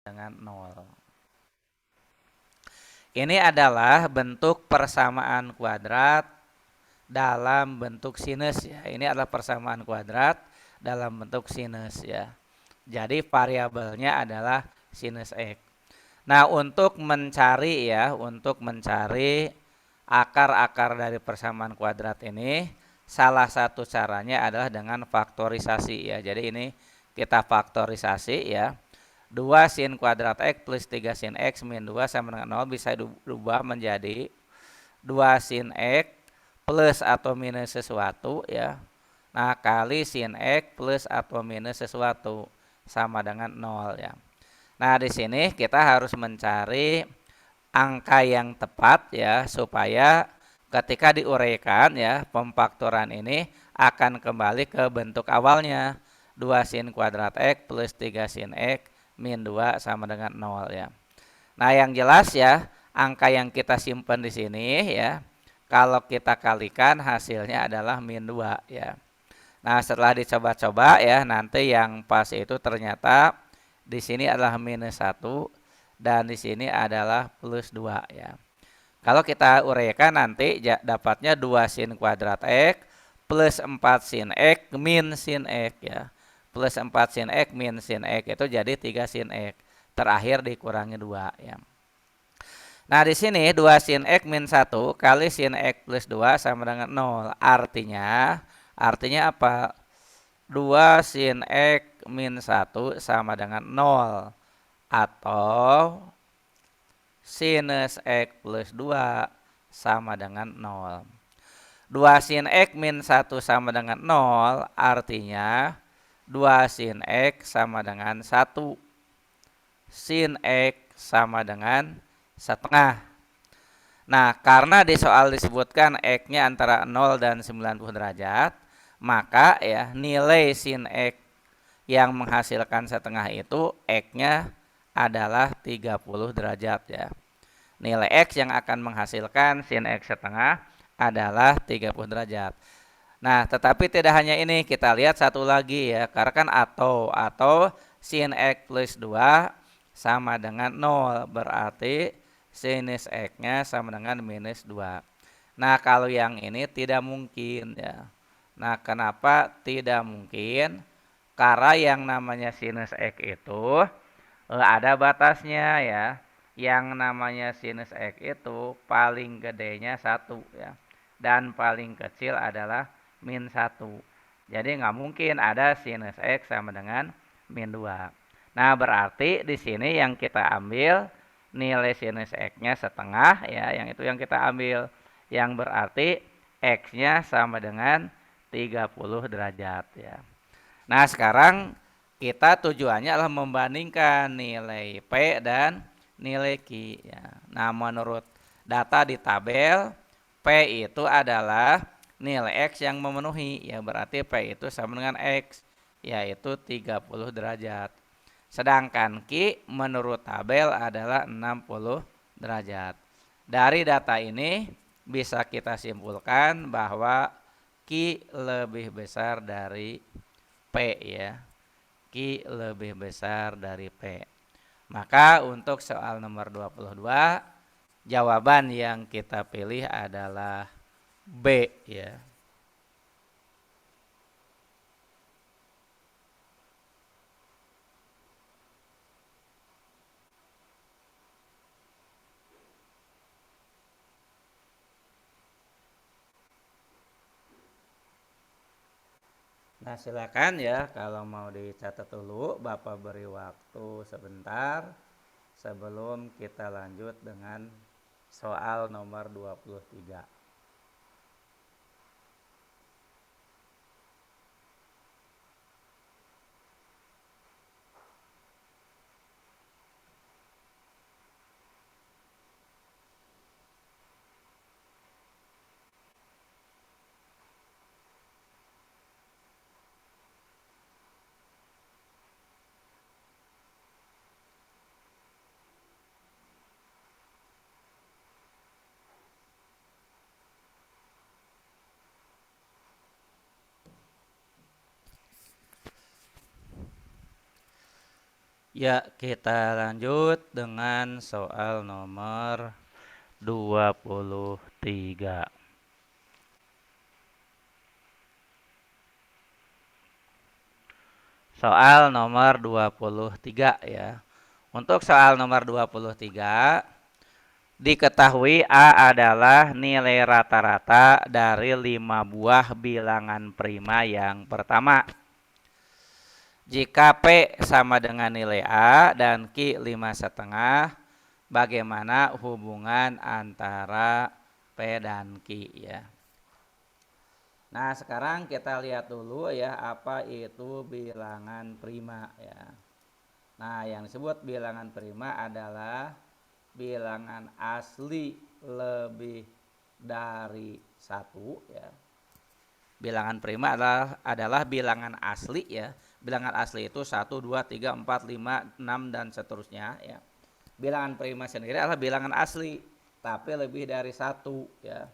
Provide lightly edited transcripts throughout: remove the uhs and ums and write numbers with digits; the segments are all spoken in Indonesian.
dengan 0. Ini adalah bentuk persamaan kuadrat dalam bentuk sinus ya. Ini adalah persamaan kuadrat dalam bentuk sinus ya. Jadi variabelnya adalah sinus X. Nah, untuk mencari akar-akar dari persamaan kuadrat ini, salah satu caranya adalah dengan faktorisasi ya. Jadi ini kita faktorisasi ya. 2 sin kuadrat X plus 3 sin X min 2 sama dengan 0 bisa diubah menjadi 2 sin X plus atau minus sesuatu ya. Nah, kali sin X plus atau minus sesuatu sama dengan 0 ya. Nah, di sini kita harus mencari angka yang tepat ya, supaya ketika diuraikan ya, pemfaktoran ini akan kembali ke bentuk awalnya. 2 sin kuadrat X plus 3 sin X min 2 sama dengan 0 ya. Nah, yang jelas ya, angka yang kita simpan di sini ya, kalau kita kalikan hasilnya adalah min 2 ya. Nah, setelah dicoba-coba ya, nanti yang pas itu ternyata di sini adalah minus 1 dan di sini adalah plus 2 ya. Kalau kita uraikan nanti dapatnya 2 sin kuadrat X plus 4 sin X min sin X ya. Plus 4 sin X min sin X itu jadi 3 sin X. Terakhir dikurangi 2 ya. Nah, di sini 2 sin X min 1 kali sin X plus 2 sama dengan 0. Artinya apa? 2 sin X min 1 sama dengan 0. Atau sinus X plus 2 sama dengan 0. 2 sin X min 1 sama dengan 0 artinya 2 sin X sama dengan 1. Sin X sama dengan setengah. Nah, karena di soal disebutkan X-nya antara 0 dan 90 derajat, maka ya nilai sin X yang menghasilkan setengah itu X-nya adalah 30 derajat ya. Nilai X yang akan menghasilkan sin X setengah adalah 30 derajat. Nah, tetapi tidak hanya ini, kita lihat satu lagi ya, karena kan atau sin X plus 2 sama dengan 0, berarti sinus X-nya sama dengan minus 2. Nah, kalau yang ini tidak mungkin ya. Nah, kenapa tidak mungkin? Karena yang namanya sinus X itu ada batasnya ya. Yang namanya sinus X itu paling gedenya 1 ya. Dan paling kecil adalah min 1. Jadi nggak mungkin ada sinus X sama dengan min 2. Nah, berarti di sini yang kita ambil nilai sinus X-nya setengah ya, yang itu yang kita ambil. Yang berarti X-nya sama dengan 30 derajat ya. Nah, sekarang kita tujuannya adalah membandingkan nilai P dan nilai Q ya. Nah, menurut data di tabel, P itu adalah nilai X yang memenuhi ya, berarti P itu sama dengan X yaitu 30 derajat. Sedangkan Q menurut tabel adalah 60 derajat. Dari data ini bisa kita simpulkan bahwa Q lebih besar dari P ya. Q lebih besar dari P. Maka untuk soal nomor 22, jawaban yang kita pilih adalah B ya. Nah, silakan ya, kalau mau dicatat dulu, Bapak beri waktu sebentar sebelum kita lanjut dengan soal nomor 23. Ya, kita lanjut dengan soal nomor 23. Soal nomor 23 ya. Untuk soal nomor 23, diketahui A adalah nilai rata-rata dari 5 buah bilangan prima yang pertama. Jika P sama dengan nilai A dan Q 5,5, bagaimana hubungan antara P dan Q ya. Nah, sekarang kita lihat dulu ya apa itu bilangan prima ya. Nah, yang disebut bilangan prima adalah bilangan asli lebih dari satu ya. Bilangan prima adalah bilangan asli ya. Bilangan asli itu 1, 2, 3, 4, 5, 6 dan seterusnya ya. Bilangan prima sendiri adalah bilangan asli tapi lebih dari satu ya.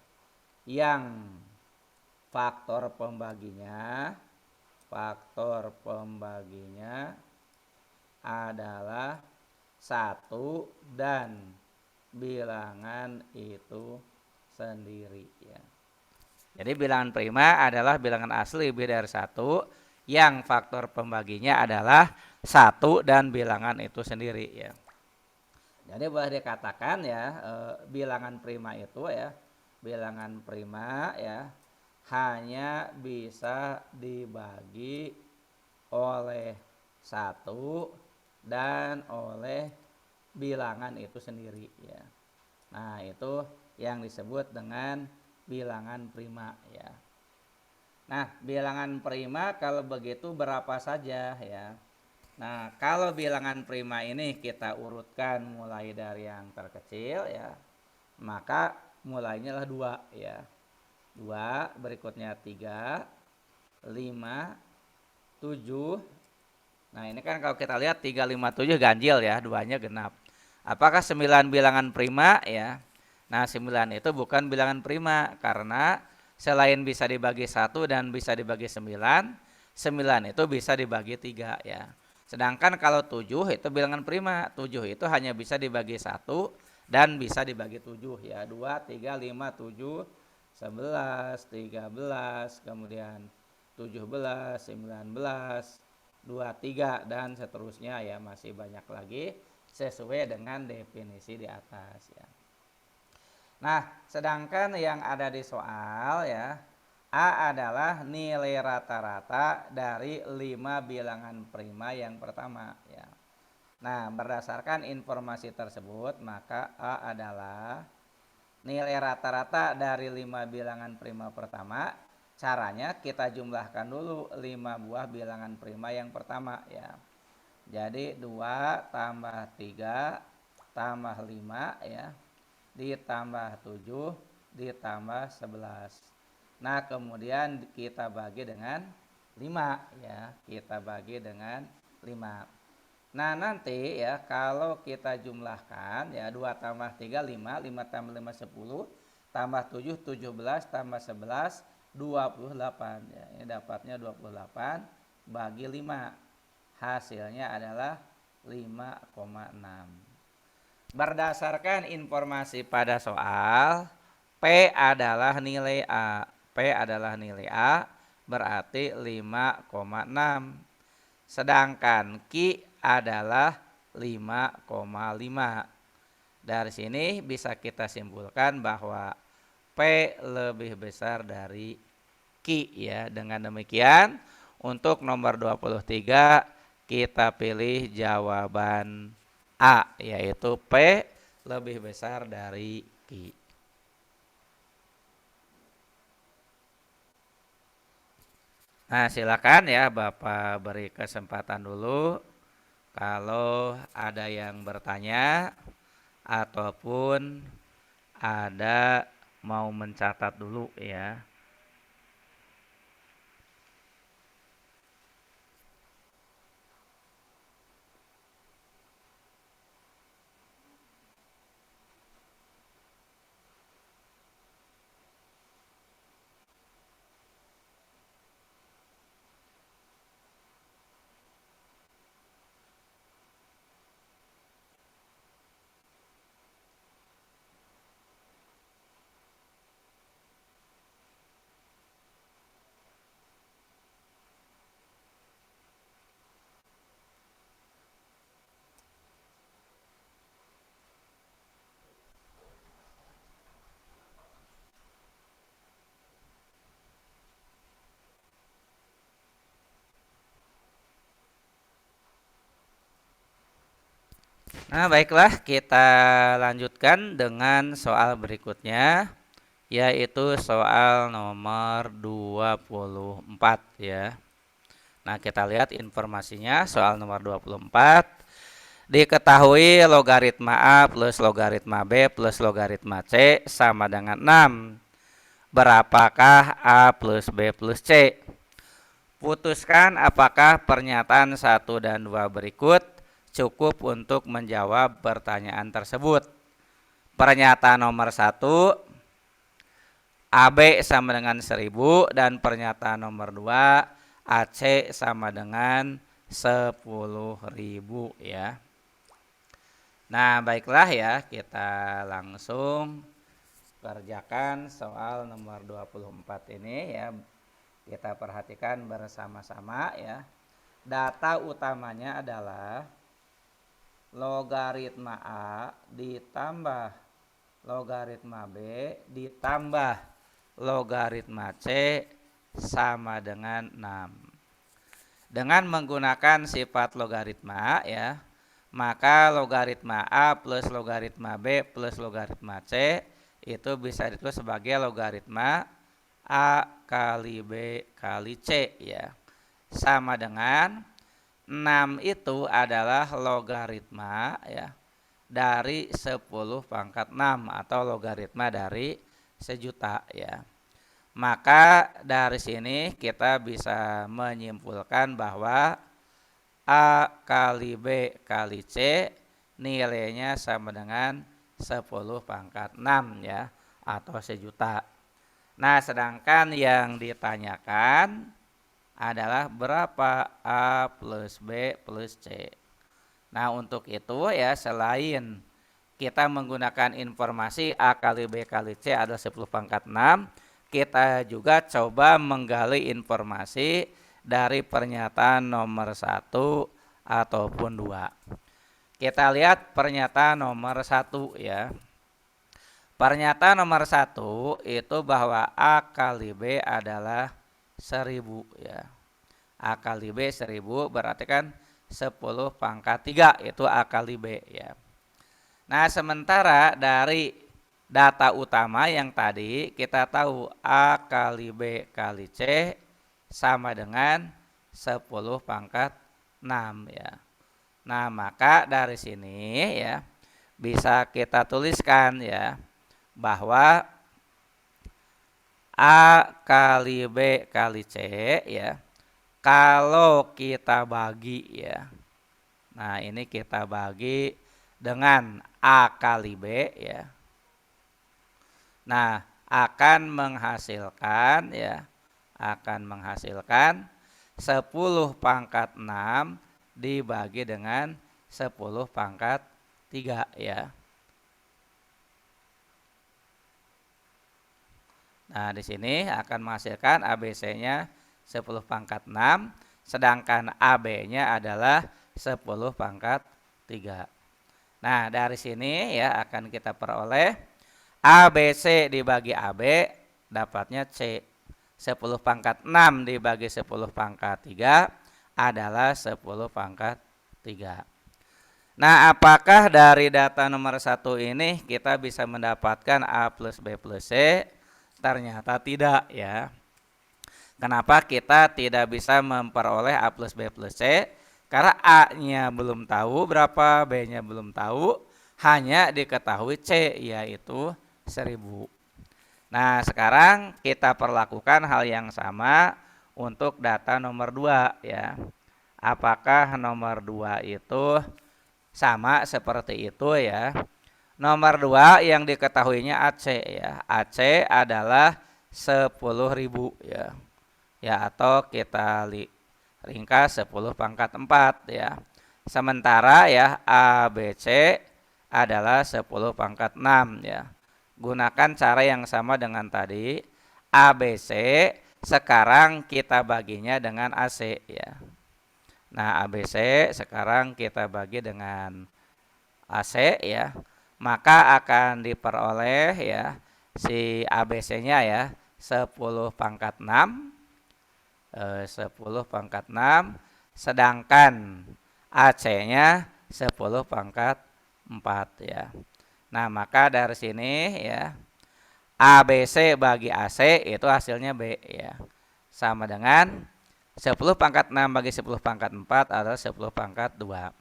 Yang faktor pembaginya adalah satu dan bilangan itu sendiri ya. Jadi bilangan prima adalah bilangan asli lebih dari satu yang faktor pembaginya adalah satu dan bilangan itu sendiri ya. Jadi boleh dikatakan ya bilangan prima itu ya, bilangan prima ya hanya bisa dibagi oleh satu dan oleh bilangan itu sendiri ya. Nah, itu yang disebut dengan bilangan prima ya. Nah, bilangan prima kalau begitu berapa saja ya. Nah, kalau bilangan prima ini kita urutkan mulai dari yang terkecil ya, maka mulainya adalah 2 ya. 2, berikutnya 3, 5, 7. Nah, ini kan kalau kita lihat 3, 5, 7 ganjil ya, 2-nya genap. Apakah 9 bilangan prima ya? Nah, 9 itu bukan bilangan prima karena selain bisa dibagi 1 dan bisa dibagi 9, 9 itu bisa dibagi 3 ya. Sedangkan kalau 7 itu bilangan prima, 7 itu hanya bisa dibagi 1 dan bisa dibagi 7 ya. 2, 3, 5, 7, 11, 13, kemudian 17, 19, 23 dan seterusnya ya, masih banyak lagi sesuai dengan definisi di atas ya. Nah, sedangkan yang ada di soal ya, A adalah nilai rata-rata dari 5 bilangan prima yang pertama ya. Nah, berdasarkan informasi tersebut, maka A adalah nilai rata-rata dari 5 bilangan prima pertama. Caranya kita jumlahkan dulu 5 buah bilangan prima yang pertama ya. Jadi 2 tambah 3 tambah 5 ya, ditambah 7 ditambah 11. Nah, kemudian kita bagi dengan 5 ya. Kita bagi dengan 5. Nah, nanti ya kalau kita jumlahkan ya 2 tambah 3 5, 5 tambah 5 10, tambah 7 17, tambah 11 28 ya. Ini dapatnya 28 bagi 5. Hasilnya adalah 5,6. Berdasarkan informasi pada soal, P adalah nilai A. P adalah nilai A berarti 5,6. Sedangkan Q adalah 5,5. Dari sini bisa kita simpulkan bahwa P lebih besar dari Q ya. Dengan demikian untuk nomor 23 kita pilih jawaban A, yaitu P lebih besar dari Q. Nah, silakan ya Bapak beri kesempatan dulu kalau ada yang bertanya ataupun ada mau mencatat dulu ya. Nah, baiklah, kita lanjutkan dengan soal berikutnya, yaitu soal nomor 24 ya. Nah, kita lihat informasinya. Soal nomor 24. Diketahui logaritma A plus logaritma B plus logaritma C sama dengan 6. Berapakah A plus B plus C? Putuskan apakah pernyataan 1 dan 2 berikut cukup untuk menjawab pertanyaan tersebut. Pernyataan nomor 1, AB sama dengan 1000, dan pernyataan nomor 2, AC sama dengan 10.000 ya. Nah, baiklah ya, kita langsung kerjakan soal nomor 24 ini ya. Kita perhatikan bersama-sama ya. Data utamanya adalah logaritma A ditambah logaritma B ditambah logaritma C sama dengan 6. Dengan menggunakan sifat logaritma ya, maka logaritma A plus logaritma B plus logaritma C itu bisa ditulis sebagai logaritma A kali B kali C ya. Sama dengan 6 itu adalah logaritma ya dari 10 pangkat 6 atau logaritma dari 1.000.000 ya. Maka dari sini kita bisa menyimpulkan bahwa A kali B kali C nilainya sama dengan 10 pangkat 6 ya, atau 1.000.000. Nah, sedangkan yang ditanyakan adalah berapa A plus B plus C. Nah, untuk itu ya, selain kita menggunakan informasi A kali B kali C adalah 10 pangkat 6, kita juga coba menggali informasi dari pernyataan nomor 1 ataupun 2. Kita lihat pernyataan nomor 1 ya. Pernyataan nomor 1 itu bahwa A kali B adalah 1000 ya. A kali B 1000 berarti kan 10 pangkat 3 itu A kali B ya. Nah, sementara dari data utama yang tadi kita tahu A kali B kali C sama dengan 10 pangkat 6 ya. Nah, maka dari sini ya bisa kita tuliskan ya bahwa A kali B kali C ya, kalau kita bagi ya, nah ini kita bagi dengan A kali B ya, nah akan menghasilkan ya, akan menghasilkan 10 pangkat 6 dibagi dengan 10 pangkat 3 ya. Nah, di sini akan menghasilkan ABC-nya 10 pangkat 6, sedangkan AB-nya adalah 10 pangkat 3. Nah, dari sini ya akan kita peroleh ABC dibagi AB dapatnya C. 10 pangkat 6 dibagi 10 pangkat 3 adalah 10 pangkat 3. Nah, apakah dari data nomor 1 ini kita bisa mendapatkan A plus B plus C? Ternyata tidak ya. Kenapa kita tidak bisa memperoleh A plus B plus C? Karena A-nya belum tahu berapa, B-nya belum tahu, hanya diketahui C yaitu 1000. Nah, sekarang kita perlakukan hal yang sama untuk data nomor 2 ya. Apakah nomor 2 itu sama seperti itu ya? Nomor 2 yang diketahuinya AC ya. AC adalah 10.000 ya. Ya, atau kita ringkas 10 pangkat 4 ya. Sementara ya ABC adalah 10 pangkat 6 ya. Gunakan cara yang sama dengan tadi. ABC sekarang kita baginya dengan AC ya. Nah, ABC sekarang kita bagi dengan AC ya, maka akan diperoleh ya si ABC-nya ya 10 pangkat 6, 10 pangkat 6, sedangkan AC-nya 10 pangkat ya. Nah, maka dari sini ya ABC bagi AC itu hasilnya B ya. Sama dengan 10 pangkat 6 bagi 10 pangkat 4 adalah 10 pangkat 2.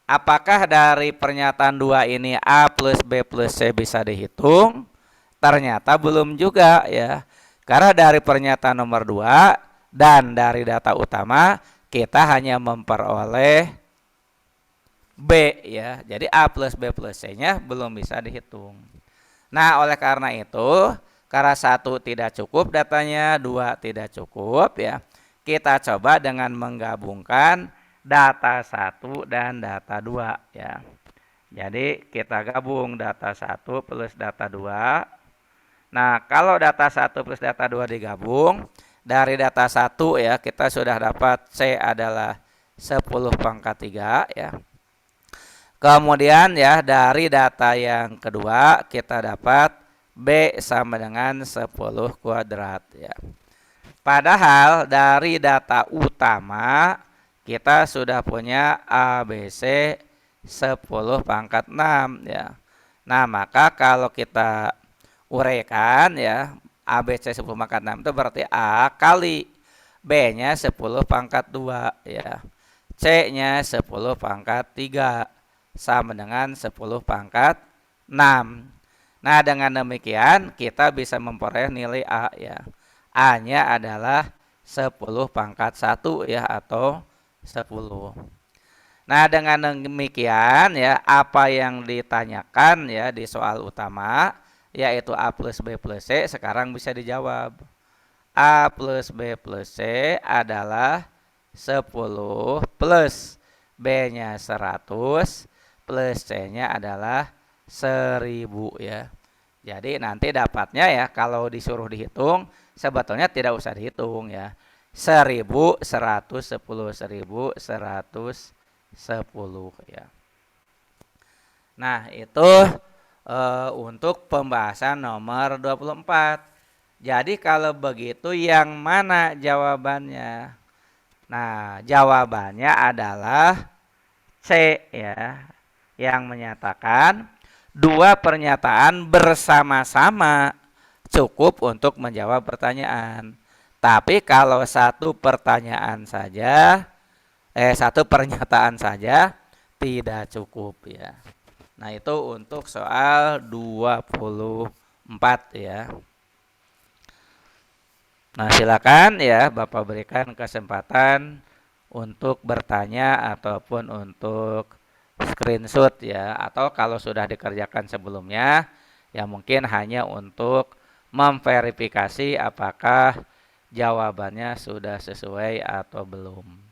Apakah dari pernyataan 2 ini A plus B plus C bisa dihitung? Ternyata belum juga ya. Karena dari pernyataan nomor 2 dan dari data utama kita hanya memperoleh B ya. Jadi A plus B plus C-nya belum bisa dihitung. Nah, oleh karena itu, karena 1 tidak cukup datanya, 2 tidak cukup ya. Kita coba dengan menggabungkan data 1 dan data 2 ya. Jadi kita gabung data 1 plus data 2. Nah, kalau data 1 plus data 2 digabung, dari data 1 ya kita sudah dapat C adalah 10 pangkat 3 ya. Kemudian ya dari data yang kedua kita dapat B sama dengan 10 kuadrat ya. Padahal dari data utama kita sudah punya ABC 10 pangkat 6 ya. Nah, maka kalau kita uraikan ya ABC 10 pangkat 6 itu berarti A kali B-nya 10 pangkat 2 ya. C-nya 10 pangkat 3 sama dengan 10 pangkat 6. Nah, dengan demikian kita bisa memperoleh nilai A ya. A-nya adalah 10 pangkat 1 ya atau 10. Nah, dengan demikian ya apa yang ditanyakan ya di soal utama yaitu A plus B plus C sekarang bisa dijawab. A plus B plus C adalah 10 plus B-nya 100 plus C-nya adalah 1000 ya. Jadi nanti dapatnya ya kalau disuruh dihitung sebetulnya tidak usah dihitung ya. 1000, 110, 1110 ya. Nah, itu untuk pembahasan nomor 24. Jadi kalau begitu yang mana jawabannya? Nah, jawabannya adalah C ya. Yang menyatakan dua pernyataan bersama-sama cukup untuk menjawab pertanyaan. Tapi kalau satu pernyataan saja tidak cukup ya. Nah, itu untuk soal 24 ya. Nah, silakan ya Bapak berikan kesempatan untuk bertanya ataupun untuk screenshot ya, atau kalau sudah dikerjakan sebelumnya ya mungkin hanya untuk memverifikasi apakah jawabannya sudah sesuai atau belum.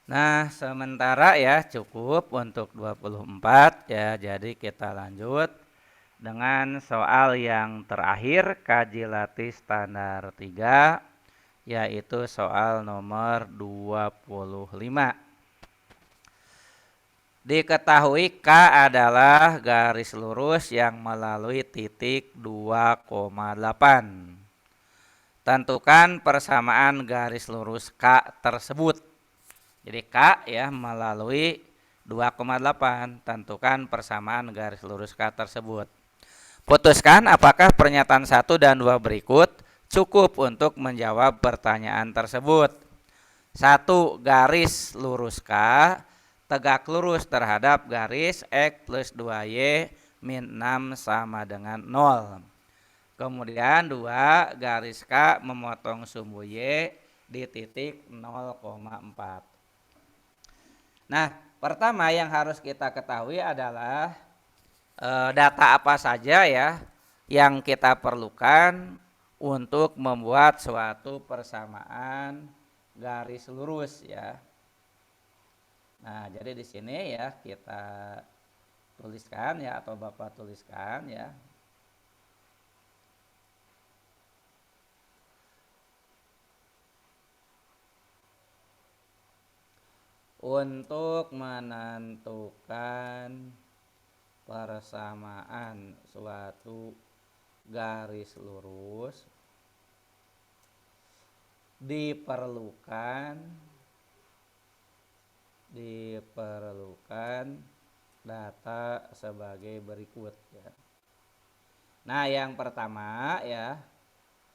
Nah, sementara ya cukup untuk 24 ya. Jadi kita lanjut dengan soal yang terakhir kaji latih standar 3 yaitu soal nomor 25. Diketahui K adalah garis lurus yang melalui titik 2,8. Tentukan persamaan garis lurus K tersebut. Jadi K ya melalui 2,8. Tentukan persamaan garis lurus K tersebut. Putuskan apakah pernyataan 1 dan 2 berikut cukup untuk menjawab pertanyaan tersebut. 1. Garis lurus K tegak lurus terhadap garis X plus 2Y min 6 sama dengan 0. Kemudian 2 garis K memotong sumbu Y di titik 0,4. Nah, pertama yang harus kita ketahui adalah data apa saja ya yang kita perlukan untuk membuat suatu persamaan garis lurus ya. Nah, jadi di sini ya kita tuliskan ya, atau Bapak tuliskan ya. Untuk menentukan persamaan suatu garis lurus diperlukan data sebagai berikut ya. Nah, yang pertama ya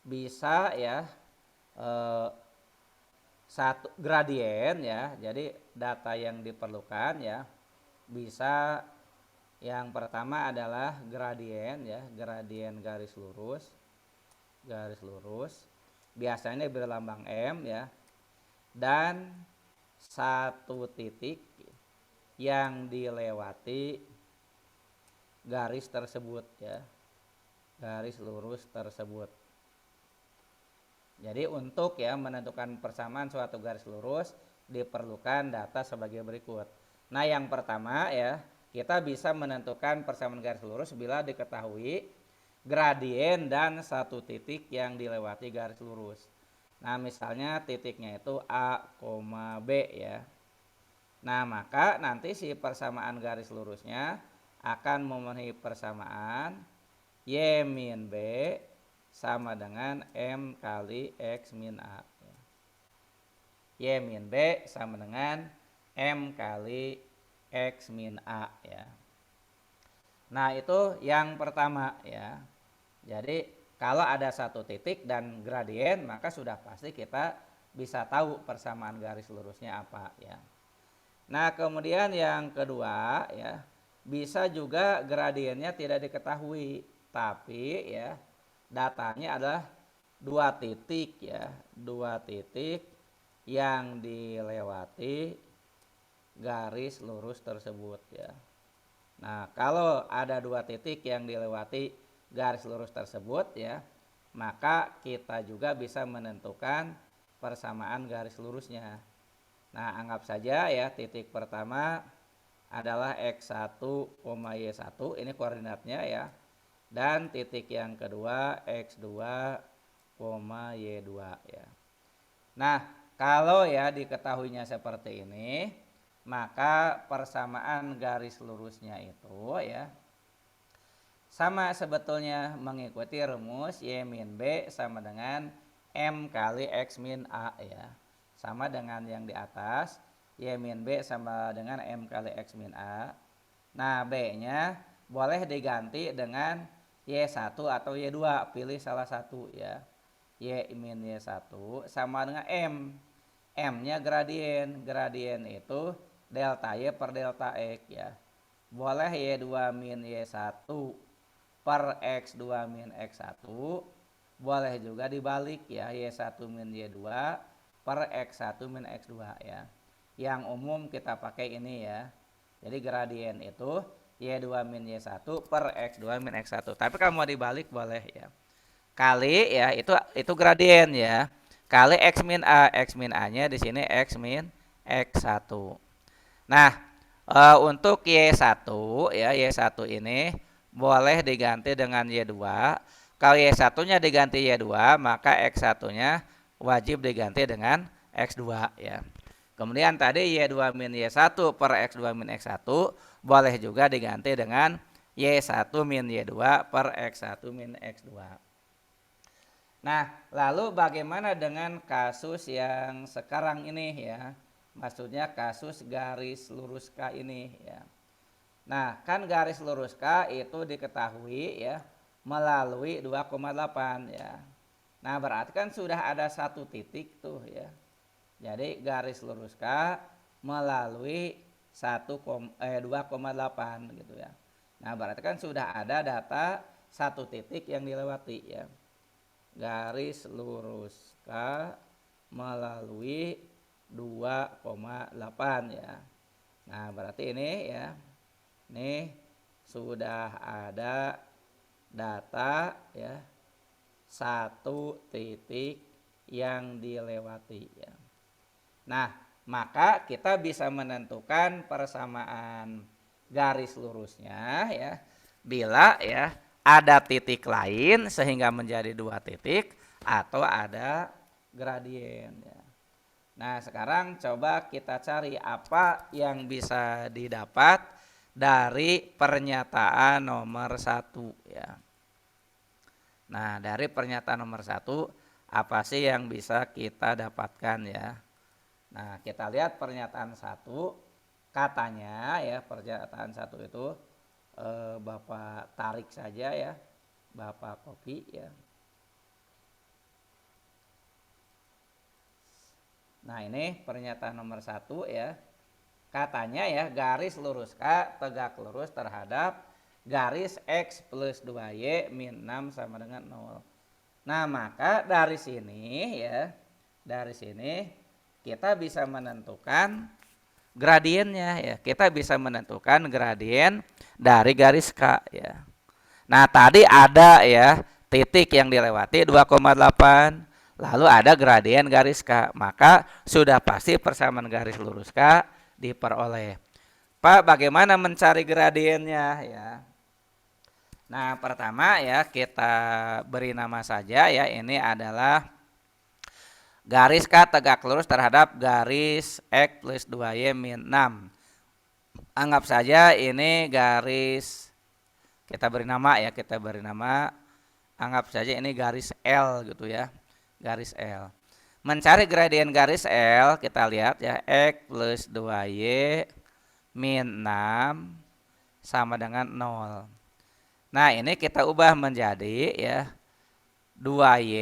bisa ya satu gradien ya. Jadi data yang diperlukan ya bisa, yang pertama adalah gradien ya, gradien garis lurus biasanya berlambang M ya, dan satu titik yang dilewati garis tersebut ya, garis lurus tersebut. Jadi untuk ya menentukan persamaan suatu garis lurus diperlukan data sebagai berikut. Nah, yang pertama ya, kita bisa menentukan persamaan garis lurus bila diketahui gradien dan satu titik yang dilewati garis lurus. Nah, misalnya titiknya itu A, B ya. Nah, maka nanti si persamaan garis lurusnya akan memenuhi persamaan Y min B sama dengan M kali X min A. Y min B sama dengan M kali X min A ya. Nah, itu yang pertama ya. Jadi kalau ada satu titik dan gradien, maka sudah pasti kita bisa tahu persamaan garis lurusnya apa ya. Nah, kemudian yang kedua ya, bisa juga gradiennya tidak diketahui, tapi ya datanya adalah dua titik ya, dua titik yang dilewati garis lurus tersebut ya. Nah, kalau ada dua titik yang dilewati garis lurus tersebut ya, maka kita juga bisa menentukan persamaan garis lurusnya. Nah, anggap saja ya titik pertama adalah X1, Y1, ini koordinatnya ya. Dan titik yang kedua X2, Y2 ya. Nah, kalau ya diketahuinya seperti ini, maka persamaan garis lurusnya itu ya sama sebetulnya mengikuti rumus Y min B sama dengan M kali X min A ya. Sama dengan yang di atas, Y min B sama dengan M kali X min A. Nah, B-nya boleh diganti dengan Y1 atau Y2, pilih salah satu ya. Y min Y1 sama dengan M. M-nya gradien. Gradien itu delta Y per delta X ya. Boleh Y2 min Y1 per X2 min X1. Boleh juga dibalik ya, Y1 min Y2 per X1 min X2 ya. Yang umum kita pakai ini ya. Jadi gradien itu Y2 min Y1 per X2 min X1. Tapi kalau mau dibalik boleh ya. Kali ya itu gradien ya. Kali X min A-nya di sini X min X1. Nah, untuk Y1 ya, Y1 ini boleh diganti dengan Y2. Kalau Y1-nya diganti Y2, maka X1-nya wajib diganti dengan X2 ya. Kemudian tadi Y2 min Y1 per X2 min X1 boleh juga diganti dengan Y1 min Y2 per X1 min X2. Nah, lalu bagaimana dengan kasus yang sekarang ini ya? Maksudnya kasus garis lurus K ini ya. Nah, kan garis lurus K itu diketahui ya melalui 2,8 ya. Nah, berarti kan sudah ada satu titik tuh ya. Jadi garis lurus K melalui 2,8 gitu ya. Nah, berarti kan sudah ada data satu titik yang dilewati ya. Garis lurus K melalui 2,8 ya. Nah, berarti ini ya. Ini sudah ada data ya, satu titik yang dilewati ya. Nah, maka kita bisa menentukan persamaan garis lurusnya ya bila ya ada titik lain sehingga menjadi dua titik atau ada gradien ya. Nah, sekarang coba kita cari apa yang bisa didapat dari pernyataan nomor 1 ya. Nah, dari pernyataan nomor 1 apa sih yang bisa kita dapatkan ya? Nah, kita lihat pernyataan 1, katanya ya, pernyataan 1 itu Bapak tarik saja ya, Bapak copy ya. Nah, ini pernyataan nomor 1 ya. Katanya ya, garis lurus K tegak lurus terhadap garis X plus 2Y min 6 sama dengan 0. Nah, maka dari sini ya, dari sini kita bisa menentukan gradiennya ya. Kita bisa menentukan gradien dari garis K ya. Nah, tadi ada ya titik yang dilewati 2,8. Lalu ada gradien garis K, maka sudah pasti persamaan garis lurus K diperoleh. Pak, bagaimana mencari gradiennya ya? Nah, pertama ya kita beri nama saja ya, ini adalah garis K tegak lurus terhadap garis X plus 2Y min 6. Anggap saja ini garis, kita beri nama ya, kita beri nama, anggap saja ini garis L gitu ya. Garis L. Mencari gradien garis L, kita lihat ya, X plus 2Y min 6 sama dengan 0. Nah, ini kita ubah menjadi ya 2Y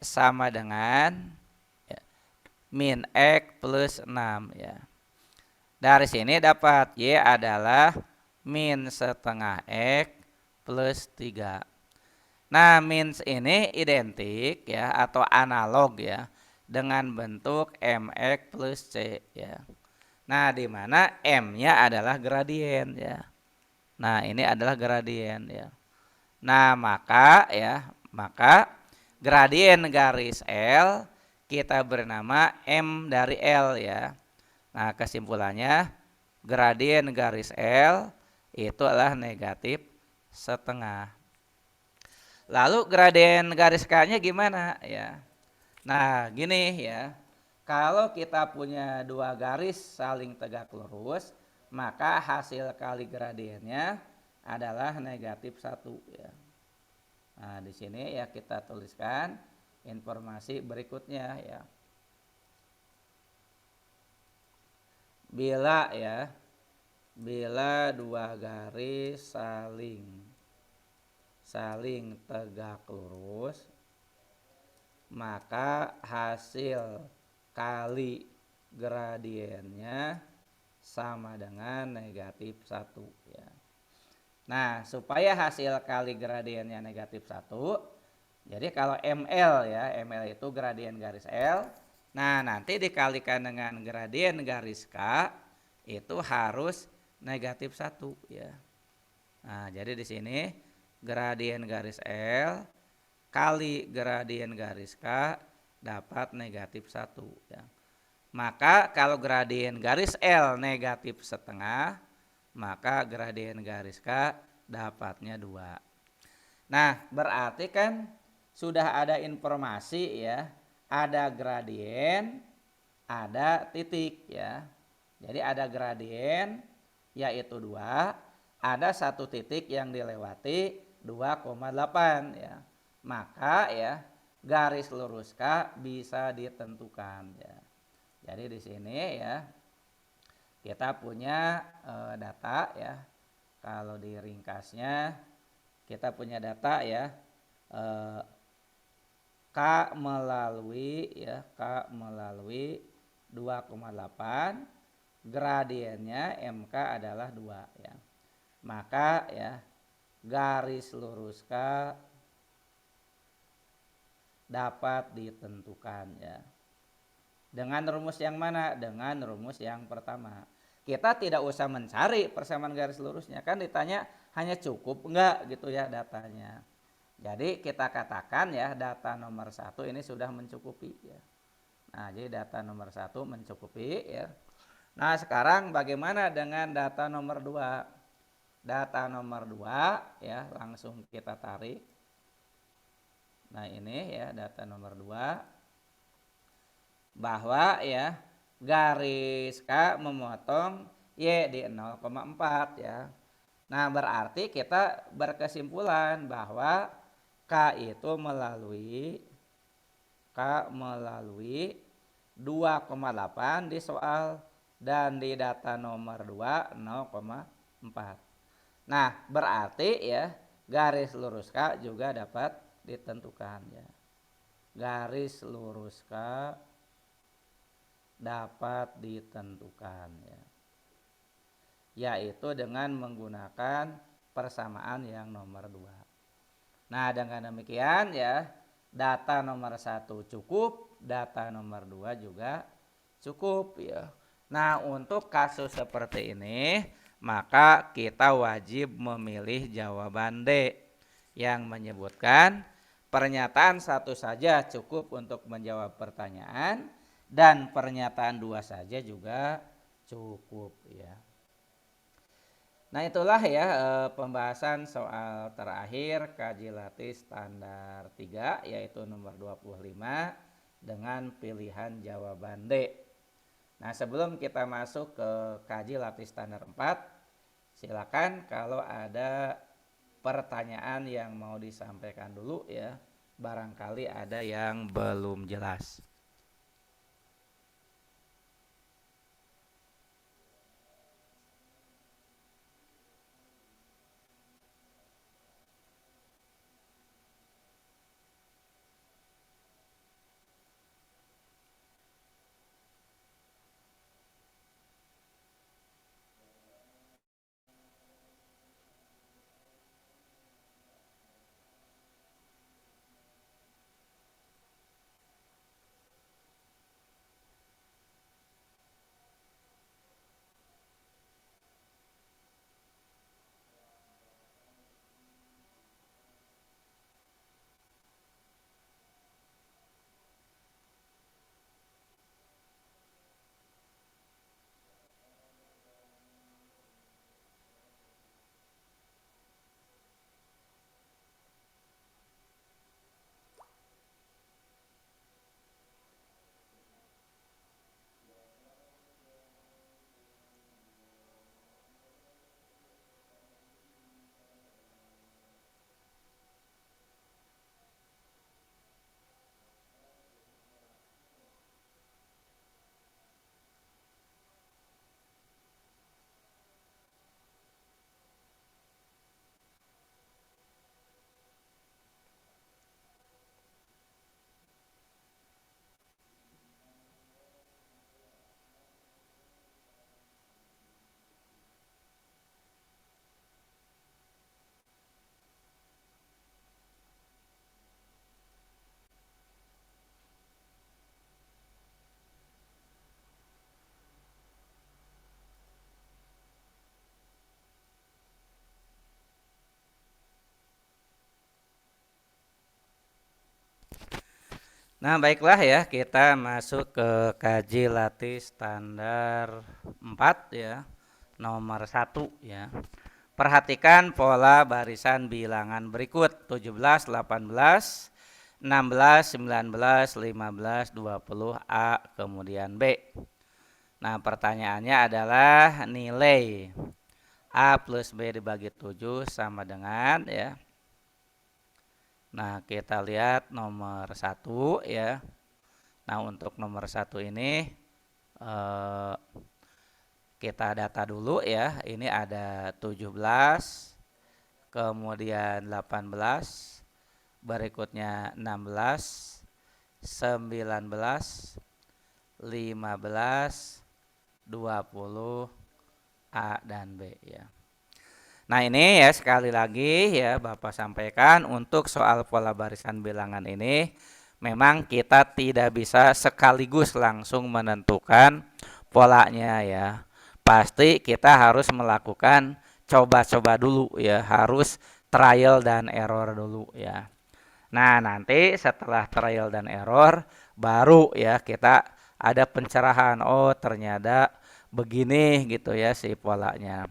sama dengan ya, min X plus 6 ya. Dari sini dapat Y adalah min setengah X plus 3. Nah, min ini identik ya atau analog ya dengan bentuk mx plus c ya. Nah, di mana m-nya adalah gradien ya. Nah, ini adalah gradien ya. Nah, maka gradien garis L kita bernama m dari L ya. Nah, kesimpulannya gradien garis L itu adalah negatif setengah. Lalu gradien garis K-nya gimana ya? Nah, gini ya. Kalau kita punya dua garis saling tegak lurus, maka hasil kali gradiennya adalah negatif 1 ya. Nah, di sini ya kita tuliskan informasi berikutnya ya. Bila dua garis saling tegak lurus, maka hasil kali gradiennya sama dengan negatif 1 ya. Nah, supaya hasil kali gradiennya negatif 1, jadi kalau ML ya, ML itu gradien garis L. Nah, nanti dikalikan dengan gradien garis K itu harus negatif 1 ya. Nah, jadi di sini gradien garis L kali gradien garis K dapat negatif 1 ya. Maka kalau gradien garis L negatif setengah, maka gradien garis K dapatnya 2. Nah, berarti kan sudah ada informasi ya, ada gradien, ada titik ya. Jadi ada gradien yaitu 2, ada satu titik yang dilewati 2,8 ya. Maka ya garis lurus K bisa ditentukan ya. Jadi di sini ya kita punya data ya. Kalau diringkasnya kita punya data ya, K melalui 2,8, gradiennya MK adalah 2 ya. Maka ya garis lurus K dapat ditentukan ya. Dengan rumus yang mana? Dengan rumus yang pertama. Kita tidak usah mencari persamaan garis lurusnya, kan ditanya hanya cukup enggak gitu ya datanya. Jadi kita katakan ya data nomor 1 ini sudah mencukupi ya. Nah, jadi data nomor 1 mencukupi ya. Nah, sekarang bagaimana dengan data nomor 2? Data nomor 2 ya langsung kita tarik. Nah, ini ya data nomor 2 bahwa ya garis K memotong Y di 0,4 ya. Nah, berarti kita berkesimpulan bahwa K itu melalui 2,8 di soal dan di data nomor 2 0,4. Nah, berarti ya garis lurus K juga dapat ditentukan ya. Garis lurus K dapat ditentukan ya. Yaitu dengan menggunakan persamaan yang nomor 2. Nah, dengan demikian ya data nomor 1 cukup, data nomor 2 juga cukup ya. Nah, untuk kasus seperti ini maka kita wajib memilih jawaban D yang menyebutkan pernyataan 1 saja cukup untuk menjawab pertanyaan dan pernyataan 2 saja juga cukup ya. Nah, itulah ya pembahasan soal terakhir kaji latih standar 3 yaitu nomor 25 dengan pilihan jawaban D. Nah, sebelum kita masuk ke kaji latih standar 4, silakan kalau ada pertanyaan yang mau disampaikan dulu ya. Barangkali ada yang belum jelas. Nah, baiklah ya, kita masuk ke kaji latih standar 4 ya, nomor 1 ya. Perhatikan pola barisan bilangan berikut 17, 18, 16, 19, 15, 20 A kemudian B. Nah, pertanyaannya adalah nilai A plus B dibagi 7 sama dengan ya. Nah, kita lihat nomor 1 ya. Nah, untuk nomor 1 ini kita data dulu ya. Ini ada 17, kemudian 18, berikutnya 16, 19, 15, 20 A dan B ya. Nah ini ya sekali lagi ya Bapak sampaikan untuk soal pola barisan bilangan ini memang kita tidak bisa sekaligus langsung menentukan polanya ya. Pasti kita harus melakukan coba-coba dulu ya, harus trial dan error dulu ya. Nah nanti setelah trial dan error baru ya kita ada pencerahan, oh ternyata begini gitu ya si polanya.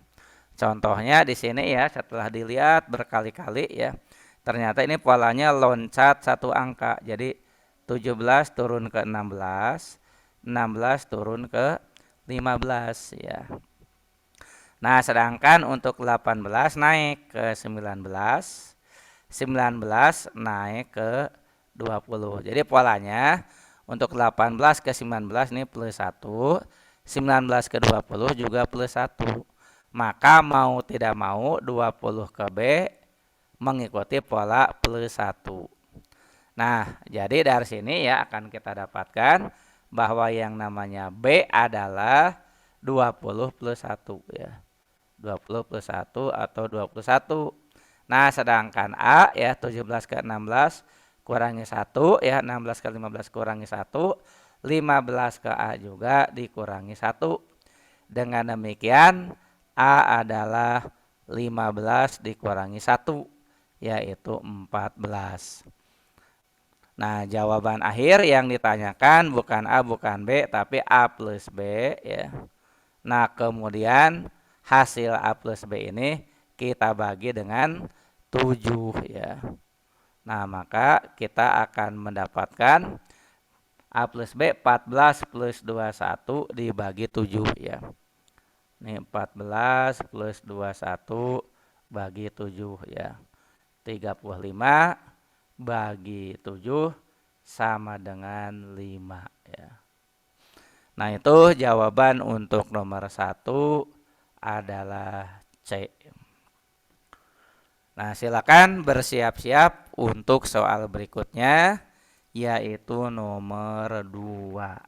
Contohnya di sini ya, setelah dilihat berkali-kali ya, ternyata ini polanya loncat satu angka. Jadi 17 turun ke 16, 16 turun ke 15 ya. Nah, sedangkan untuk 18 naik ke 19, 19 naik ke 20. Jadi polanya untuk 18 ke 19 ini plus 1, 19 ke 20 juga plus 1. Maka mau tidak mau 20 ke B mengikuti pola plus 1. Nah, jadi dari sini ya akan kita dapatkan bahwa yang namanya B adalah 20 plus 1 ya. 20 plus 1 atau 21. Nah, sedangkan A ya 17 ke 16 kurangi 1 ya, 16 ke 15 kurangi 1, 15 ke A juga dikurangi 1. Dengan demikian A adalah 15 dikurangi 1 yaitu 14. Nah, jawaban akhir yang ditanyakan bukan A bukan B tapi A plus B ya. Nah, kemudian hasil A plus B ini kita bagi dengan 7 ya. Nah, maka kita akan mendapatkan A plus B 14 plus 21 dibagi 7 ya. Ini 14 plus 21 bagi 7 ya. 35 bagi 7 sama dengan 5 ya. Nah itu jawaban untuk nomor 1 adalah C. Nah silakan bersiap-siap untuk soal berikutnya yaitu nomor 2.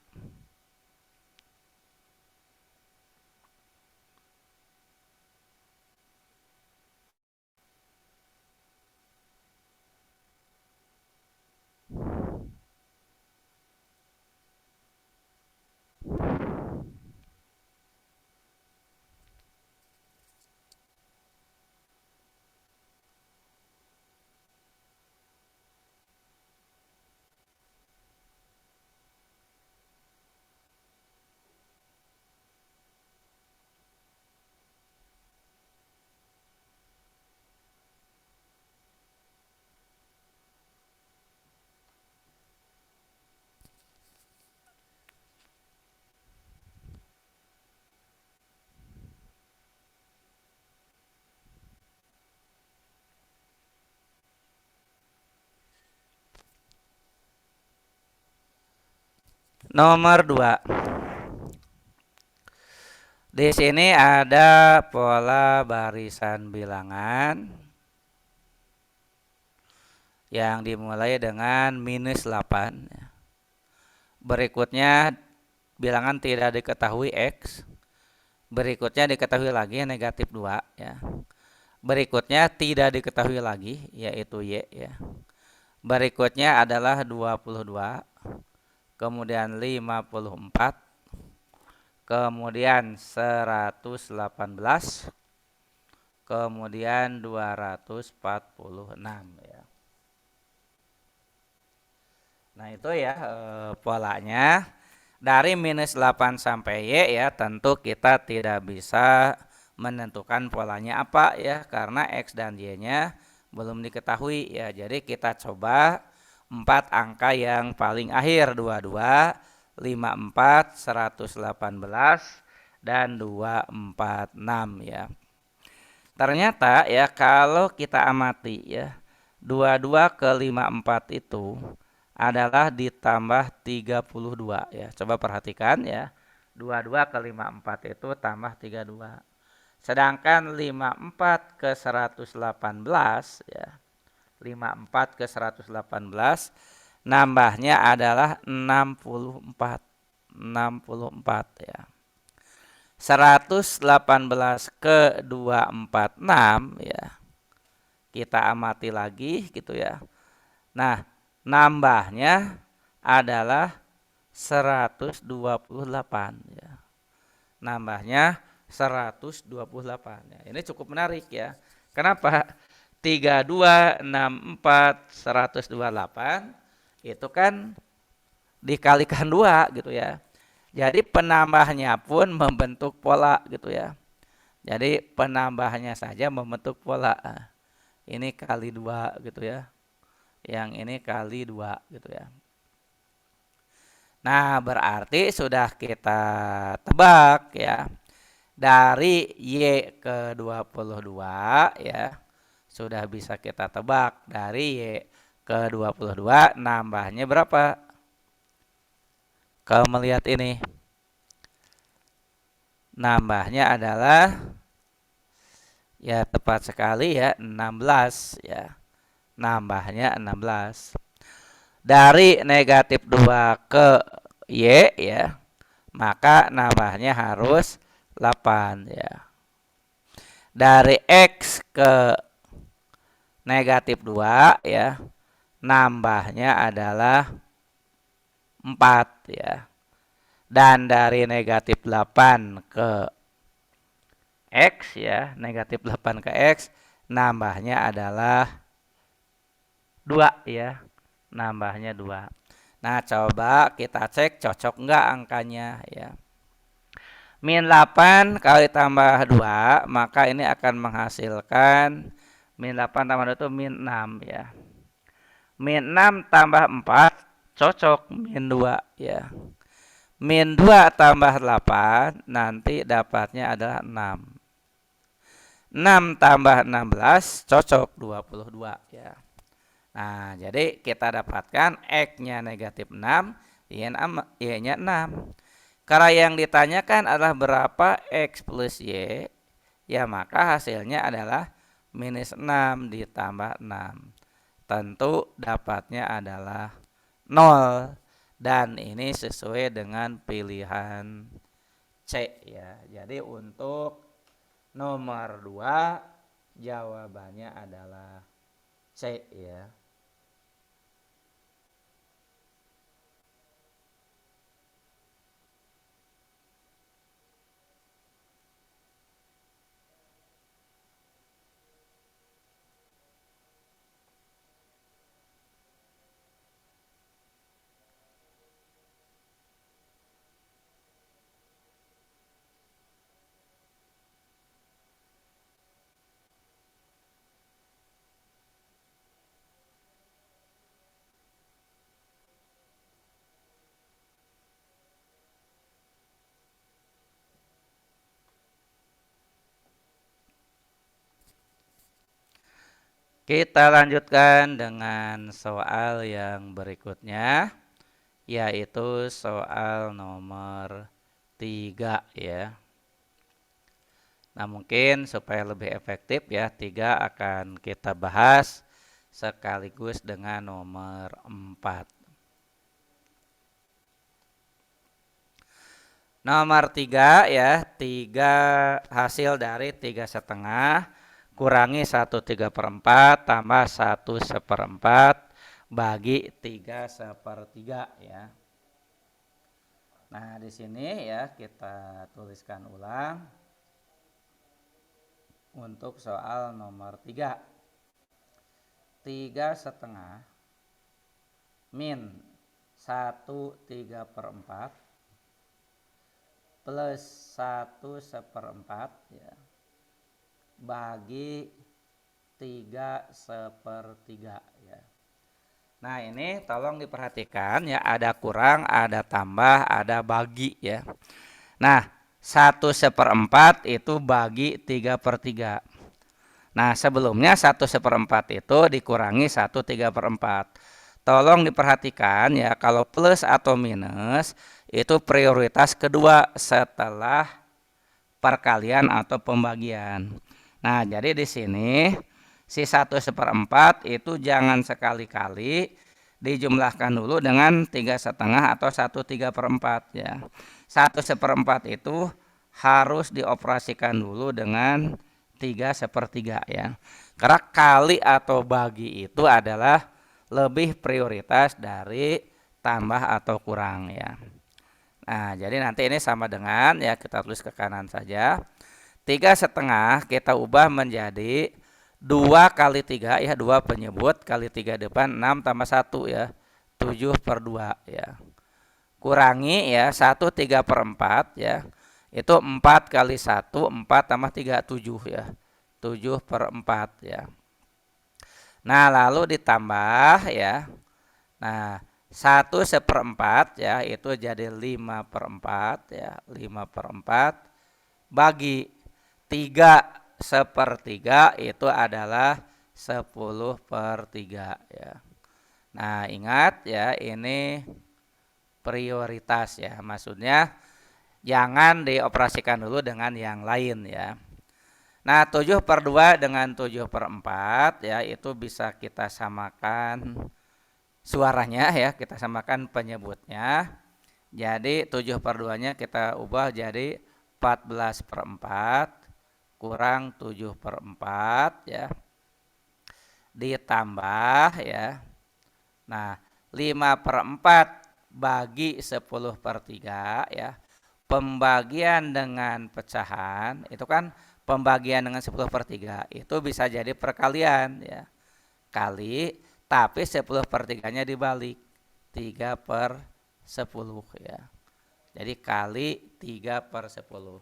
Nomor 2. Di sini ada pola barisan bilangan yang dimulai dengan minus 8. Berikutnya bilangan tidak diketahui X. Berikutnya diketahui lagi negatif 2 ya. Berikutnya tidak diketahui lagi yaitu Y ya. Berikutnya adalah 22, kemudian 54, kemudian 118, kemudian 246 ya. Nah itu ya polanya. Dari minus 8 sampai Y ya tentu kita tidak bisa menentukan polanya apa ya karena X dan Y-nya belum diketahui ya. Jadi kita coba 4 angka yang paling akhir 22, 54, 118 dan 246 ya. Ternyata ya kalau kita amati ya 22 ke 54 itu adalah ditambah 32 ya. Coba perhatikan ya. 22 ke 54 itu tambah 32. Sedangkan 54 ke 118 ya. 54 ke 118 nambahnya adalah 64. 64 ya. 118 ke 246 ya. Kita amati lagi gitu ya. Nah, nambahnya adalah 128 ya. Nambahnya 128 ya. Ini cukup menarik ya. Kenapa? 32, 64, 128 itu kan dikalikan 2 gitu ya. Jadi penambahnya pun membentuk pola gitu ya. Jadi penambahnya saja membentuk pola. Ini kali 2 gitu ya. Yang ini kali 2 gitu ya. Nah, berarti sudah kita tebak ya. Dari Y ke 22 ya. Sudah bisa kita tebak dari Y ke 22 nambahnya berapa? Kalau melihat ini. Nambahnya adalah ya tepat sekali ya 16 ya. Nambahnya 16. Dari negatif 2 ke Y ya. Maka nambahnya harus 8 ya. Dari X ke negatif 2 ya. Nambahnya adalah 4 ya. Dan dari negatif 8 ke X ya, negatif 8 ke X, nambahnya adalah 2 ya. Nambahnya 2. Nah, coba kita cek cocok enggak angkanya ya. Min 8 kali tambah 2, maka ini akan menghasilkan min 8 tambah 2 itu min 6 ya. Min 6 tambah 4 cocok min 2 ya. Min 2 tambah 8 nanti dapatnya adalah 6. 6 tambah 16 cocok 22 ya. Nah, jadi kita dapatkan X-nya negatif 6, Y-nya 6. Karena yang ditanyakan adalah berapa X plus Y, ya maka hasilnya adalah minus 6 ditambah 6. Tentu dapatnya adalah 0. Dan ini sesuai dengan pilihan C ya. Jadi untuk nomor 2 jawabannya adalah C ya. Kita lanjutkan dengan soal yang berikutnya, yaitu soal nomor 3 ya. Nah, mungkin supaya lebih efektif ya, 3 akan kita bahas sekaligus dengan nomor 4. Nomor 3 ya, 3 hasil dari 3,5 kurangi 1/3 tambah 1/4 bagi 3/3 ya. Nah, di sini ya kita tuliskan ulang untuk soal nomor 3. 3,5 min 1/3 plus 1/4 ya bagi 3/3 ya. Nah, ini tolong diperhatikan ya, ada kurang, ada tambah, ada bagi ya. Nah, 1/4 itu bagi 3/3. Nah, sebelumnya 1/4 itu dikurangi 1/3. Tolong diperhatikan ya, kalau plus atau minus itu prioritas kedua setelah perkalian atau pembagian. Nah, jadi di sini si 1/4 itu jangan sekali-kali dijumlahkan dulu dengan 3,5 atau 1/3 ya. 1/4 itu harus dioperasikan dulu dengan 3/3 ya. Karena kali atau bagi itu adalah lebih prioritas dari tambah atau kurang ya. Nah, jadi nanti ini sama dengan ya, kita tulis ke kanan saja. 3,5 kita ubah menjadi 2 kali 3 ya, 2 penyebut kali 3 depan 6 tambah 1 ya, 7/2 ya. Kurangi ya 1/3/4 ya, itu 4 kali 1 4 tambah 3 7 ya, 7/4 ya. Nah lalu ditambah ya, nah 1/4 ya itu jadi 5/4 ya, 5/4 bagi 3/3 itu adalah 10/3 ya. Nah ingat ya, ini prioritas ya, maksudnya jangan dioperasikan dulu dengan yang lain ya. Nah 7/2 dengan 7/4 ya, itu bisa kita samakan suaranya ya, kita samakan penyebutnya. Jadi 7/2-nya kita ubah jadi 14/4 kurang 7/4 ya, ditambah ya. Nah 5/4 bagi 10/3 ya. Pembagian dengan pecahan itu kan, pembagian dengan 10/3 itu bisa jadi perkalian ya. Kali, tapi 10/3-nya dibalik, 3/10 ya. Jadi kali 3/10.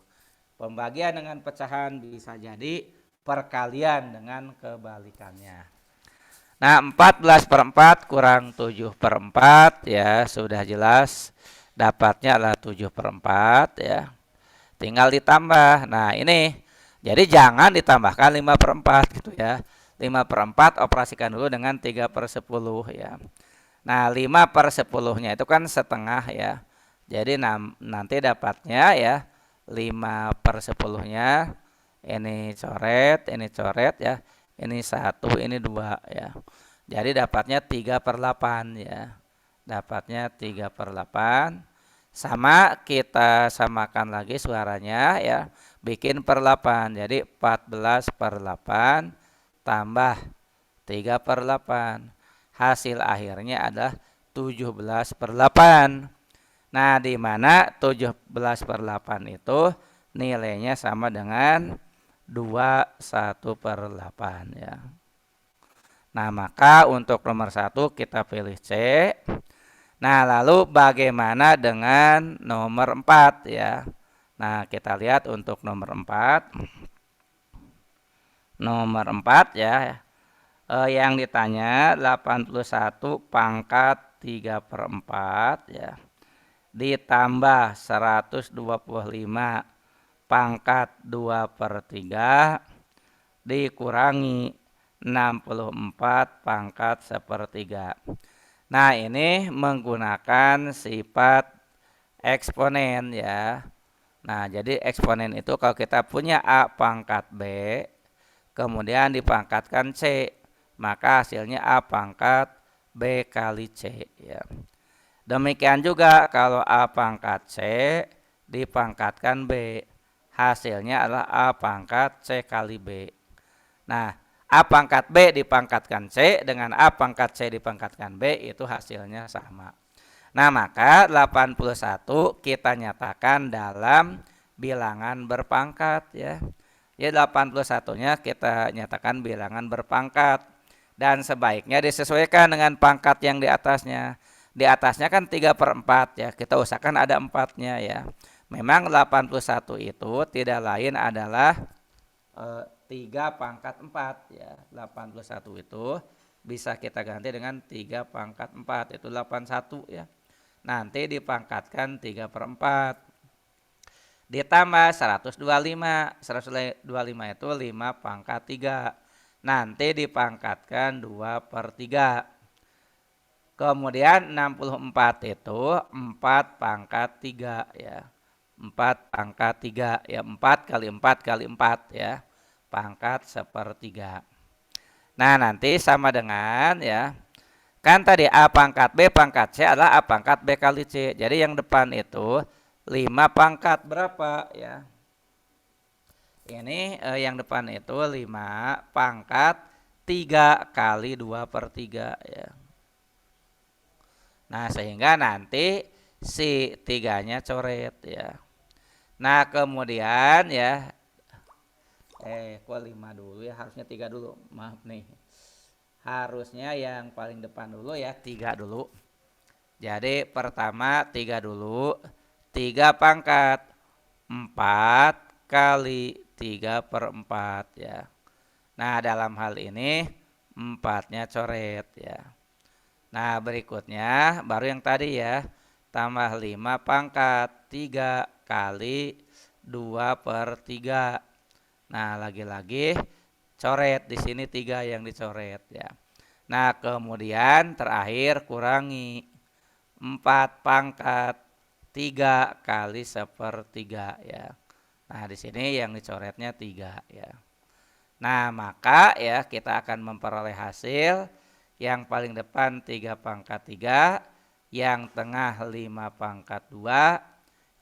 Pembagian dengan pecahan bisa jadi perkalian dengan kebalikannya. Nah 14/4 kurang 7/4 ya, sudah jelas dapatnya adalah 7/4 ya. Tinggal ditambah. Nah ini, jadi jangan ditambahkan 5/4 gitu ya. 5/4 operasikan dulu dengan 3/10 ya. Nah 5/10-nya itu kan setengah ya. Jadi nanti dapatnya ya 5/10-nya ini coret ya. Ini 1, ini 2 ya. Jadi dapatnya 3/8 ya. Dapatnya 3/8. Sama, kita samakan lagi suaranya ya. Bikin per 8. Jadi 14/8 tambah 3/8. Hasil akhirnya adalah 17/8. Nah, di mana 17/8 itu nilainya sama dengan 21/8 ya. Nah, maka untuk nomor 1 kita pilih C. Nah, lalu bagaimana dengan nomor 4 ya. Nah, kita lihat untuk nomor 4. Nomor 4 ya. Yang ditanya 81 pangkat 3/4 ya. Ditambah 125 pangkat 2/3 dikurangi 64 pangkat 1/3. Nah ini menggunakan sifat eksponen ya. Nah jadi eksponen itu kalau kita punya A pangkat B kemudian dipangkatkan C, maka hasilnya A pangkat B kali C ya. Demikian juga kalau A pangkat C dipangkatkan B, hasilnya adalah A pangkat C kali B. Nah, A pangkat B dipangkatkan C dengan A pangkat C dipangkatkan B itu hasilnya sama. Nah, maka 81 kita nyatakan dalam bilangan berpangkat ya. Ya 81-nya kita nyatakan bilangan berpangkat. Dan sebaiknya disesuaikan dengan pangkat yang di atasnya. Di atasnya kan 3/4 ya, kita usahakan ada 4-nya ya. Memang 81 itu tidak lain adalah 3 pangkat 4 ya. 81 itu bisa kita ganti dengan 3 pangkat 4, itu 81 ya. Nanti dipangkatkan 3/4. Ditambah 125. 125 itu 5 pangkat 3. Nanti dipangkatkan 2/3. Kemudian 64 itu 4 pangkat 3 ya. 4 pangkat 3 ya, 4 kali 4 kali 4 ya. Pangkat 1/3. Nah, nanti sama dengan ya. Kan tadi A pangkat B pangkat C adalah A pangkat B kali C. Jadi yang depan itu 5 pangkat berapa ya? Ini yang depan itu 5 pangkat 3 kali 2/3 ya. Nah, sehingga nanti si 3-nya coret ya. Nah, kemudian ya kok 5 dulu ya, harusnya 3 dulu. Maaf nih. Harusnya yang paling depan dulu ya, 3 dulu. Jadi pertama 3 dulu. 3 pangkat 4 kali 3/4 ya. Nah, dalam hal ini 4-nya coret ya. Nah, berikutnya baru yang tadi ya, tambah 5 pangkat 3 kali 2/3. Nah, lagi-lagi coret di sini 3 yang dicoret ya. Nah, kemudian terakhir kurangi 4 pangkat 3 kali 1/3 ya. Nah, di sini yang dicoretnya 3 ya. Nah, maka ya kita akan memperoleh hasil yang paling depan 3 pangkat 3, yang tengah 5 pangkat 2,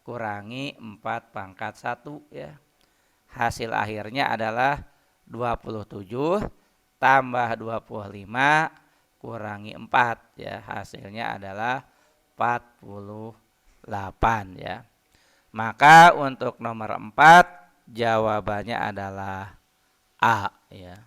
kurangi 4 pangkat 1 ya. Hasil akhirnya adalah 27 tambah 25 kurangi 4 ya. Hasilnya adalah 48 ya. Maka untuk nomor 4 jawabannya adalah A ya.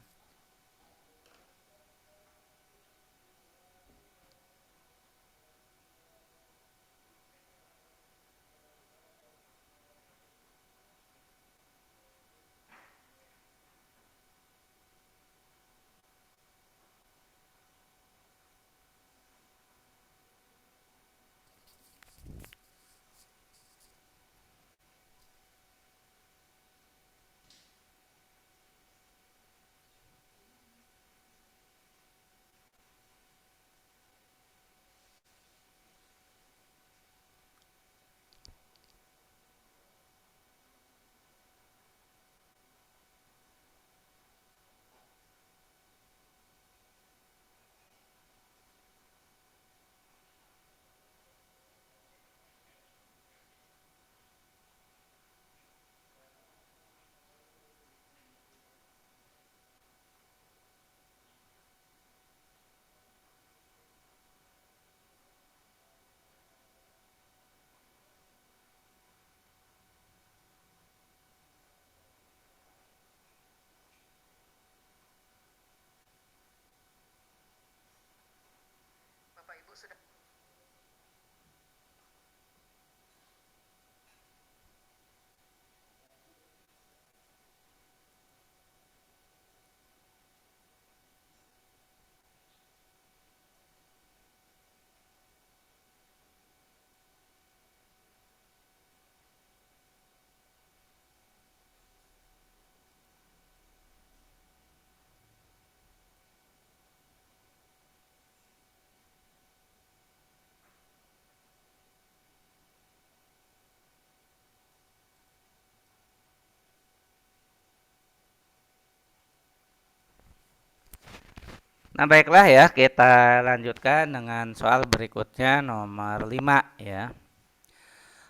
Nah, baiklah ya, kita lanjutkan dengan soal berikutnya nomor 5 ya.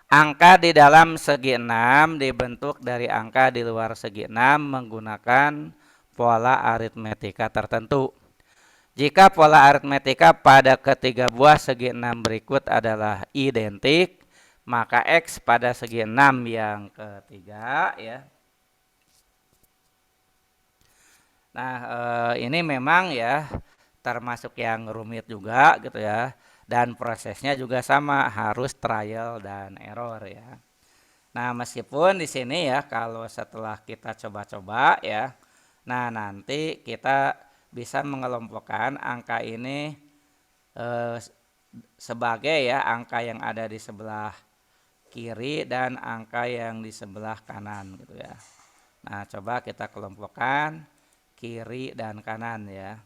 Angka di dalam segi 6 dibentuk dari angka di luar segi 6 menggunakan pola aritmetika tertentu. Jika pola aritmetika pada ketiga buah segi 6 berikut adalah identik, maka X pada segi 6 yang ketiga ya. Nah, ini memang ya termasuk yang rumit juga gitu ya. Dan prosesnya juga sama, harus trial dan error ya. Nah, meskipun di sini ya kalau setelah kita coba-coba ya, nah nanti kita bisa mengelompokkan angka ini eh, sebagai ya angka yang ada di sebelah kiri dan angka yang di sebelah kanan gitu ya. Nah, coba kita kelompokkan kiri dan kanan ya.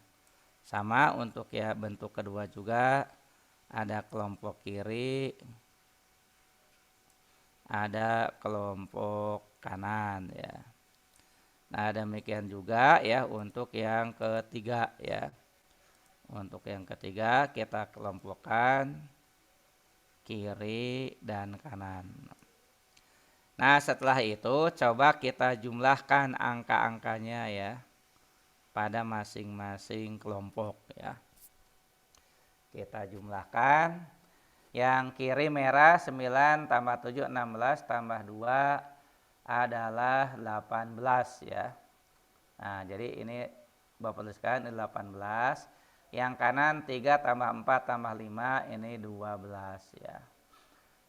Sama untuk ya bentuk kedua juga, ada kelompok kiri, ada kelompok kanan ya. Nah, demikian juga ya untuk yang ketiga ya. Untuk yang ketiga kita kelompokkan kiri dan kanan. Nah, setelah itu coba kita jumlahkan angka-angkanya ya pada masing-masing kelompok ya. Kita jumlahkan. Yang kiri merah 9 tambah 7 16 tambah 2 adalah 18 ya. Nah, jadi ini Bapak tuliskan 18. Yang kanan 3 tambah 4 tambah 5 ini 12 ya.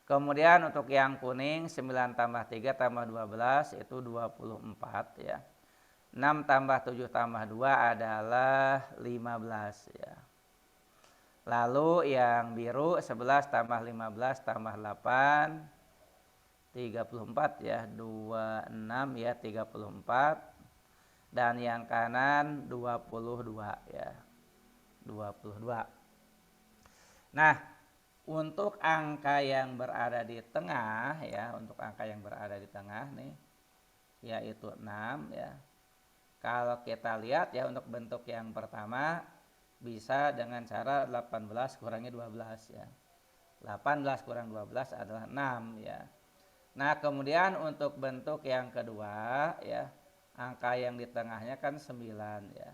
Kemudian untuk yang kuning 9 tambah 3 tambah 12 itu 24 ya. 6 tambah 7 tambah 2 adalah 15 ya. Lalu yang biru 11 tambah 15 tambah 8 34 ya, 26 ya, 34. Dan yang kanan 22 ya, 22. Nah, untuk angka yang berada di tengah ya, untuk angka yang berada di tengah nih yaitu 6 ya. Kalau kita lihat ya untuk bentuk yang pertama bisa dengan cara 18 kurangi 12 ya. 18 kurang 12 adalah 6 ya. Nah, kemudian untuk bentuk yang kedua ya, angka yang di tengahnya kan 9 ya.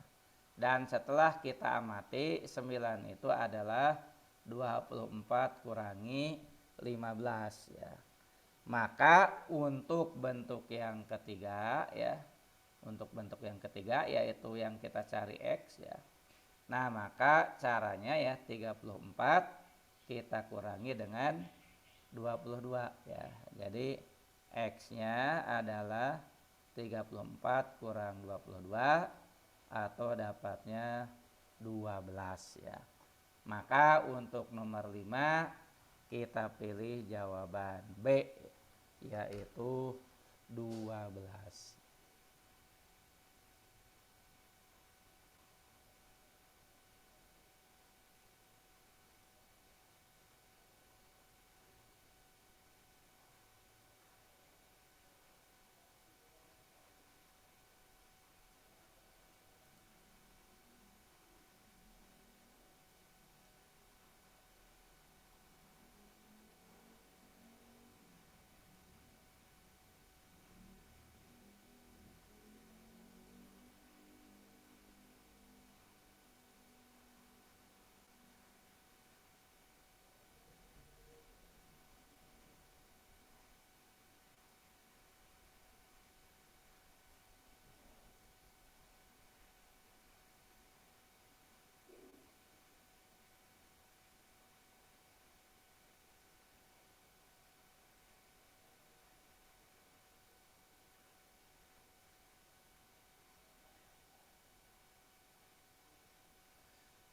Dan setelah kita amati 9 itu adalah 24 kurangi 15 ya. Maka untuk bentuk yang ketiga ya, untuk bentuk yang ketiga yaitu yang kita cari X ya. Nah, maka caranya ya 34 kita kurangi dengan 22 ya. Jadi X-nya adalah 34 kurang 22 atau dapatnya 12 ya. Maka untuk nomor 5 kita pilih jawaban B yaitu 12.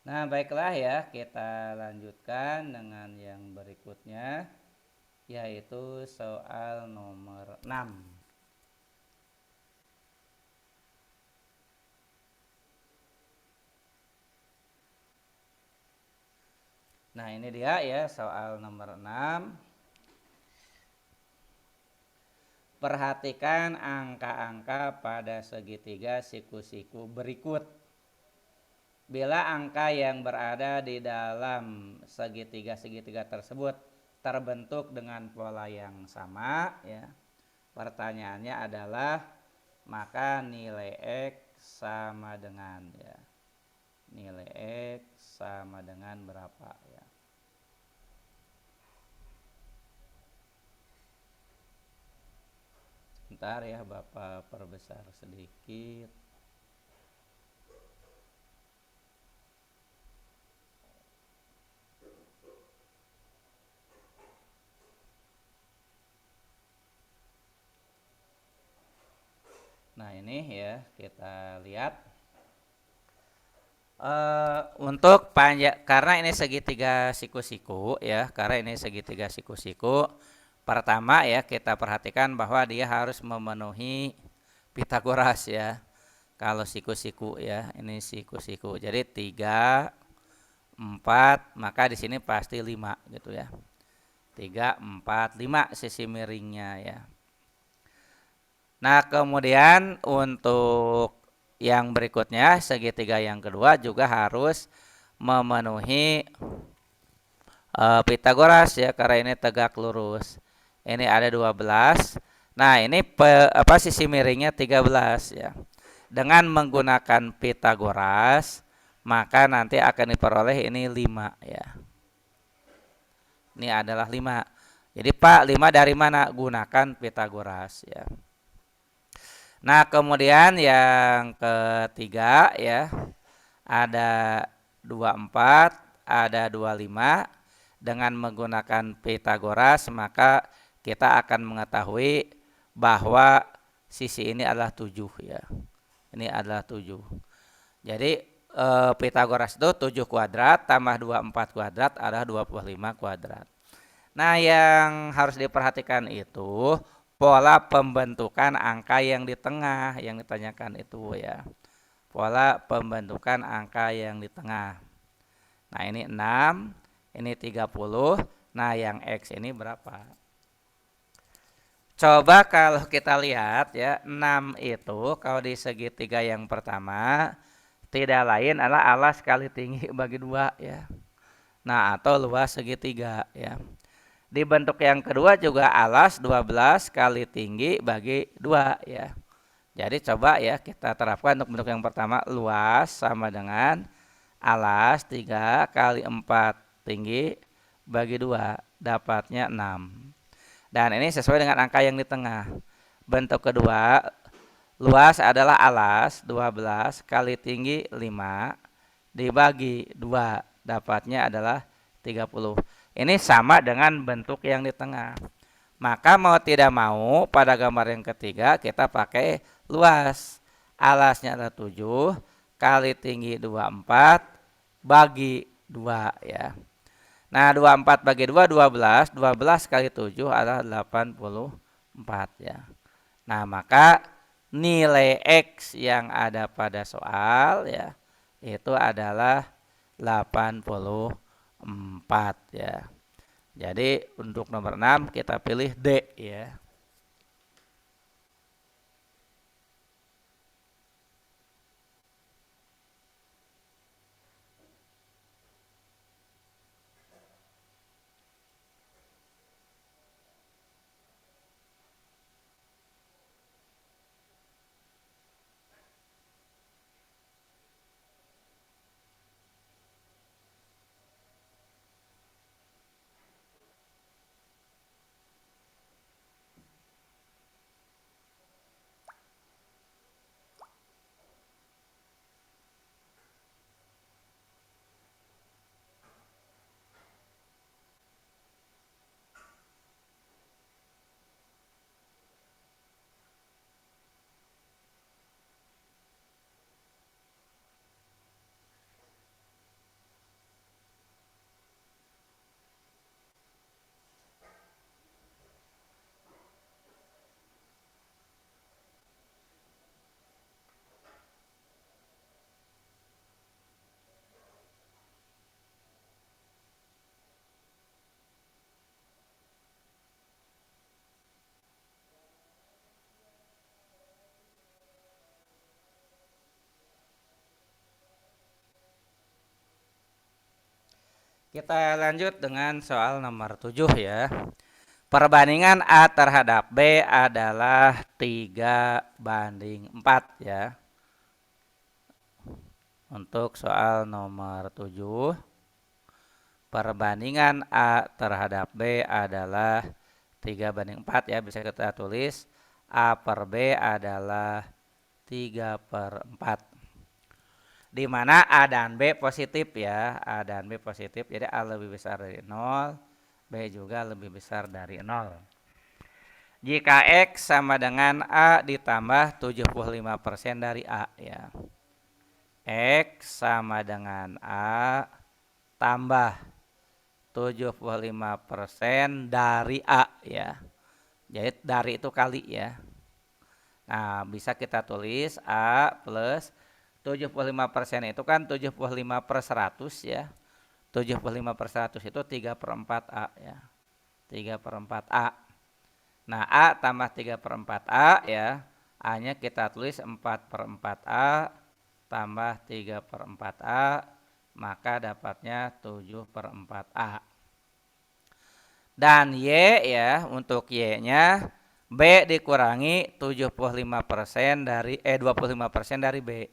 Nah, baiklah ya, kita lanjutkan dengan yang berikutnya yaitu soal nomor 6. Nah, ini dia ya soal nomor 6. Perhatikan angka-angka pada segitiga siku-siku berikut. Bila angka yang berada di dalam segitiga-segitiga tersebut terbentuk dengan pola yang sama ya. Pertanyaannya adalah maka nilai X sama dengan ya. Nilai X sama dengan berapa ya. Bentar ya, Bapak perbesar sedikit. Nah, ini ya kita lihat untuk panjang, karena ini segitiga siku-siku ya, karena ini segitiga siku-siku. Pertama ya kita perhatikan bahwa dia harus memenuhi Pitagoras ya. Kalau siku-siku ya, ini siku-siku. Jadi 3, 4, maka di sini pasti 5 gitu ya. 3, 4, 5 sisi miringnya ya. Nah, kemudian untuk yang berikutnya segitiga yang kedua juga harus memenuhi Pitagoras ya, karena ini tegak lurus. Ini ada 12 Nah, ini sisi miringnya 13 ya. Dengan menggunakan Pitagoras, maka nanti akan diperoleh ini 5 ya. Ini adalah 5. Jadi Pak, 5 dari mana? Gunakan Pitagoras ya. Nah, kemudian yang ketiga ya, ada 24, ada 25. Dengan menggunakan Pitagoras, maka kita akan mengetahui bahwa sisi ini adalah 7 ya. Ini adalah 7. Jadi Pitagoras itu 7 kuadrat tambah 24 kuadrat adalah 25 kuadrat. Nah, yang harus diperhatikan itu pola pembentukan angka yang di tengah yang ditanyakan itu ya. Pola pembentukan angka yang di tengah. Nah, ini 6, ini 30. Nah, yang X ini berapa? Coba kalau kita lihat ya, 6 itu kalau di segitiga yang pertama tidak lain adalah alas kali tinggi bagi 2 ya. Nah, atau luas segitiga ya. Di bentuk yang kedua juga alas 12 kali tinggi bagi 2 ya. Jadi coba ya kita terapkan untuk bentuk yang pertama, luas sama dengan alas 3 kali 4 tinggi bagi 2, dapatnya 6. Dan ini sesuai dengan angka yang di tengah. Bentuk kedua, luas adalah alas 12 kali tinggi 5 dibagi 2, dapatnya adalah 30. Ini sama dengan bentuk yang di tengah. Maka mau tidak mau pada gambar yang ketiga kita pakai luas. Alasnya adalah 7 kali tinggi 24 bagi 2 ya. Nah, 24 bagi 2 12, 12 kali 7 adalah 84 ya. Nah, maka nilai X yang ada pada soal ya itu adalah 84 ya. Jadi untuk nomor 6 kita pilih D ya. Kita lanjut dengan soal nomor 7 ya. Perbandingan A terhadap B adalah 3:4 ya. Untuk soal nomor 7, perbandingan A terhadap B adalah 3:4 ya. Bisa kita tulis A per B adalah 3/4. Di mana A dan B positif ya. A dan B positif, jadi A lebih besar dari 0, B juga lebih besar dari 0. Jika X sama dengan A ditambah 75% dari A ya. X sama dengan A tambah 75% dari A ya. Jadi dari itu kali ya. Nah, bisa kita tulis A plus 75% itu kan 75/100 ya. 75/100 itu 3/4 A ya. 3/4 A. Nah, A tambah 3/4 A ya. A-nya kita tulis 4/4 A tambah 3/4 A, maka dapatnya 7/4 A. Dan Y ya, untuk Y-nya B dikurangi 75% dari 25% dari B.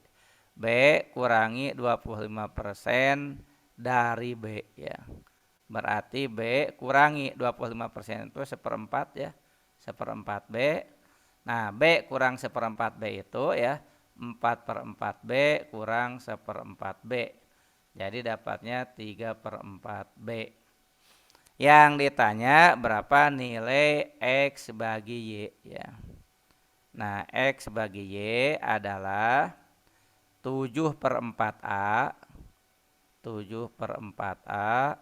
B kurangi 25% dari B ya. Berarti B kurangi 25% itu seperempat ya. Seperempat B. Nah, B kurang seperempat B itu ya 4/4 B kurang seperempat B. Jadi dapatnya 3/4 B. Yang ditanya berapa nilai X bagi Y ya. Nah, X bagi Y adalah 7/4A 7/4A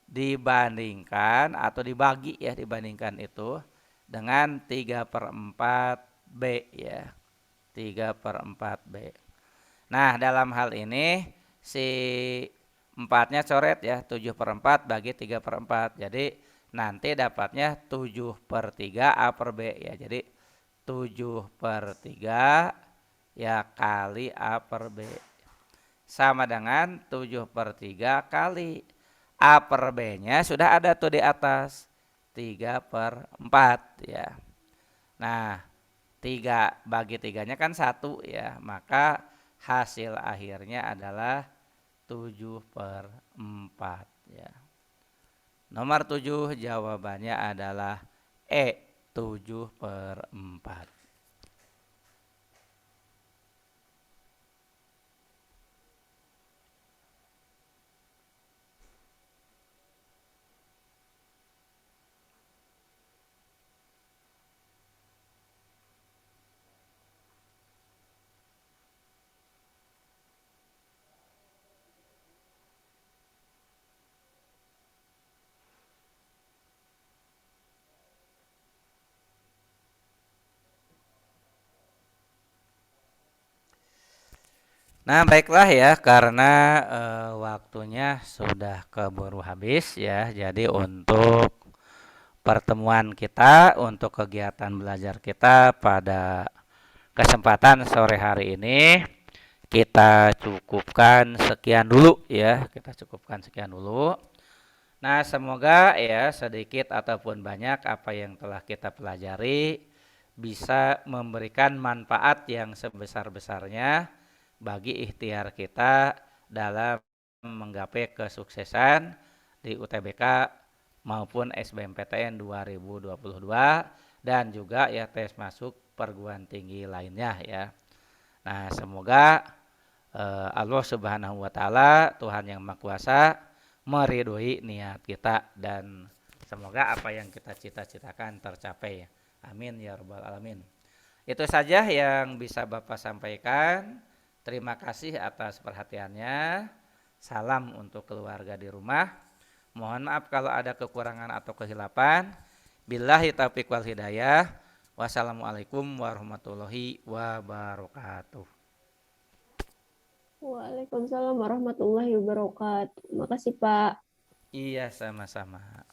dibandingkan atau dibagi ya, dibandingkan itu dengan 3/4 B ya. 3/4 B. Nah, dalam hal ini si 4-nya coret ya, 7/4 bagi 3/4. Jadi nanti dapatnya 7/3 A/B ya. Jadi 7/3 ya kali A/B. Sama dengan 7/3 kali A/B-nya sudah ada tuh di atas. 3/4 ya. Nah, 3 bagi 3-nya kan 1 ya. Maka hasil akhirnya adalah 7/4 ya. Nomor 7 jawabannya adalah E, 7/4. Nah, baiklah ya, karena waktunya sudah keburu habis ya. Jadi untuk pertemuan kita, untuk kegiatan belajar kita pada kesempatan sore hari ini, kita cukupkan sekian dulu ya. Kita cukupkan sekian dulu. Nah, semoga ya sedikit ataupun banyak apa yang telah kita pelajari bisa memberikan manfaat yang sebesar-besarnya bagi ikhtiar kita dalam menggapai kesuksesan di UTBK maupun SBMPTN 2022 dan juga ya tes masuk perguruan tinggi lainnya ya. Nah, semoga Allah Subhanahu wa taala, Tuhan yang Maha Kuasa, meridhoi niat kita dan semoga apa yang kita cita-citakan tercapai. Amin ya rabbal alamin. Itu saja yang bisa Bapak sampaikan. Terima kasih atas perhatiannya. Salam untuk keluarga di rumah. Mohon maaf kalau ada kekurangan atau kehilapan. Billahi taufiq wal hidayah. Wassalamualaikum warahmatullahi wabarakatuh. Waalaikumsalam warahmatullahi wabarakatuh. Makasih, Pak. Iya, sama-sama.